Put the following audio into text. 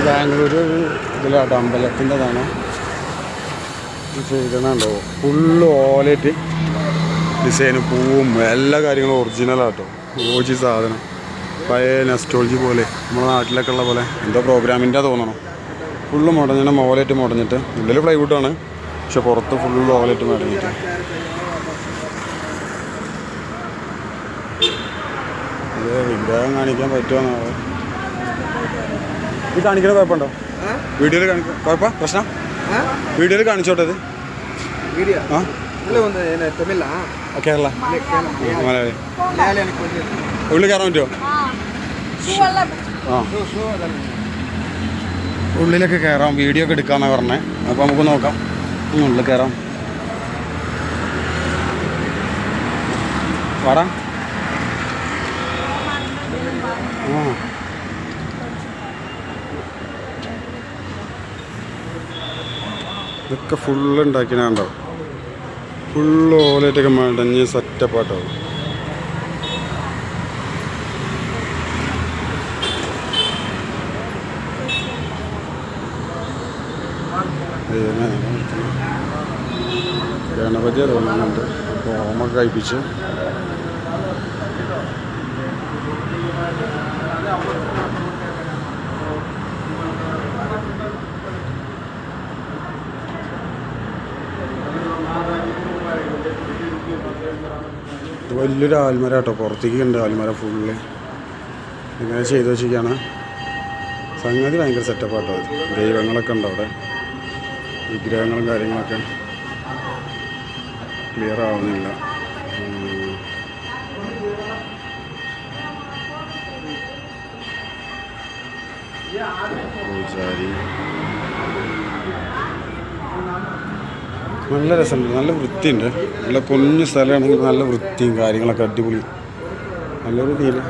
Bangalore ഇതിലാട്ടോ അമ്പലത്തിൻ്റെതാണ് ചെയ്തണുണ്ടോ. Full ഓലയിട്ട് ഡിസൈന് പൂവും എല്ലാ കാര്യങ്ങളും ഒറിജിനലാട്ടോ. ഓജി സാധനം പഴയ നെസ്റ്റോളജി പോലെ നമ്മുടെ നാട്ടിലൊക്കെ ഉള്ള പോലെ എന്തോ പ്രോഗ്രാമിൻ്റെ തോന്നണം. ഫുള്ള് മുടഞ്ഞ ഓലയിട്ട് മുടഞ്ഞിട്ട് ഉള്ളിൽ പ്ലൈവുഡാണ്, പക്ഷെ പുറത്ത് ഫുള്ള് ഓലയിട്ട് മുടഞ്ഞിട്ട്. ഇത് വിഗ്രഹം കാണിക്കാൻ പറ്റുമോന്നാവോ? ഇത് കാണിക്കണ കുഴപ്പമുണ്ടോ? വീഡിയോയിൽ കാണിക്കാം കുഴപ്പം പ്രശ്നം? വീഡിയോയിൽ കാണിച്ചോട്ടെ ഇത്. ആ കേരള മലയാളി ഉള്ളിൽ കയറാൻ പറ്റുമോ? ആ ഉള്ളിലൊക്കെ കയറാം, വീഡിയോ ഒക്കെ എടുക്കാമെന്നാണ് പറഞ്ഞത്. അപ്പോൾ നമുക്ക് നോക്കാം, ഉള്ളിൽ കയറാം. വാടാ. ആ ഇതൊക്കെ ഫുള്ള് ഉണ്ടാക്കിനാണ്ടാവും. ഫുള്ള് ഓലയിട്ടൊക്കെ മടഞ്ഞ് സെറ്റപ്പാട്ടാവും. ഗണപതിയെ തോന്നുന്നുണ്ട്. ഹോമൊക്കെ കഴിപ്പിച്ച് വലിയൊരു ആൽമര കേട്ടോ. പുറത്തേക്ക് ഉണ്ട് ആൽമര ഫുള്ള് ഇങ്ങനെ ചെയ്ത് വെച്ചിരിക്കുകയാണ്. സംഗതി ഭയങ്കര സെറ്റപ്പാട്ടോ. അത് ദൈവങ്ങളൊക്കെ ഉണ്ട് അവിടെ, വിഗ്രഹങ്ങളും കാര്യങ്ങളൊക്കെ ക്ലിയർ ആവുന്നില്ല. പൂജാരി നല്ല രസമുണ്ട്, നല്ല വൃത്തിയുണ്ട്. നല്ല കുഞ്ഞു സ്ഥലമാണെങ്കിൽ നല്ല വൃത്തിയും കാര്യങ്ങളൊക്കെ അടിപൊളി, നല്ലൊരു ഫീല്.